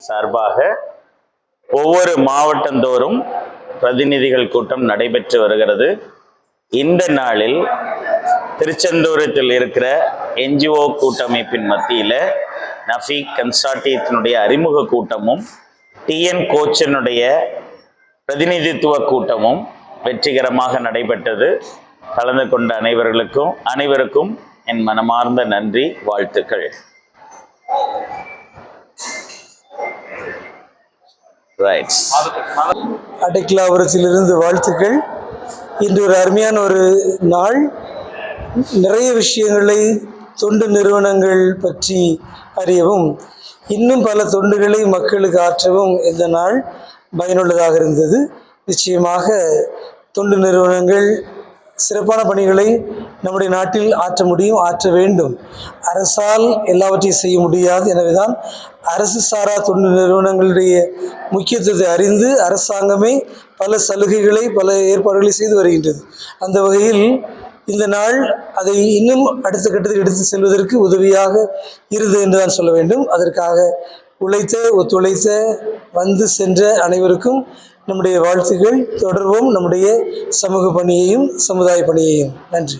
சார்பாக ஒவ்வொரு மாவட்டந்தோறும் பிரதிநிதிகள் கூட்டம் நடைபெற்று வருகிறது. இந்த நாளில் திருச்செந்தூரத்தில் இருக்கிற NGO கூட்டமைப்பின் மத்தியில் நஃபீக் கன்சார்டியத்தினுடைய அறிமுக கூட்டமும் TN கோச்சினுடைய பிரதிநிதித்துவ கூட்டமும் வெற்றிகரமாக நடைபெற்றது. கலந்து கொண்ட அனைவருக்கும் என் மனமார்ந்த நன்றி, வாழ்த்துக்கள். அடைக்கலாபுரத்திலிருந்து வாழ்த்துக்கள். இன்று ஒரு அருமையான ஒரு நாள். நிறைய விஷயங்களை தொண்டு நிறுவனங்கள் பற்றி அறியவும் இன்னும் பல தொண்டுகளை மக்களுக்கு ஆற்றவும் இந்த நாள் பயனுள்ளதாக இருந்தது. நிச்சயமாக தொண்டு நிறுவனங்கள் சிறப்பான பணிகளை நம்முடைய நாட்டில் ஆற்ற முடியும், ஆற்ற வேண்டும். அரசால் எல்லாவற்றையும் செய்ய முடியாது. எனவேதான் அரசு சாரா தொண்டு நிறுவனங்களுடைய முக்கியத்துவத்தை அறிந்து அரசாங்கமே பல சலுகைகளை, பல ஏற்பாடுகளை செய்து வருகின்றது. அந்த வகையில் இந்த நாள் அதை இன்னும் அடுத்த கட்டத்தில் எடுத்து செல்வதற்கு உதவியாக இருந்தது என்று தான் சொல்ல வேண்டும். அதற்காக உழைத்த, ஒத்துழைத்த, வந்து சென்ற அனைவருக்கும் நம்முடைய வாழ்த்துக்கள். தொடர்வோம் நம்முடைய சமூக பணியையும் சமுதாய பணியையும். நன்றி.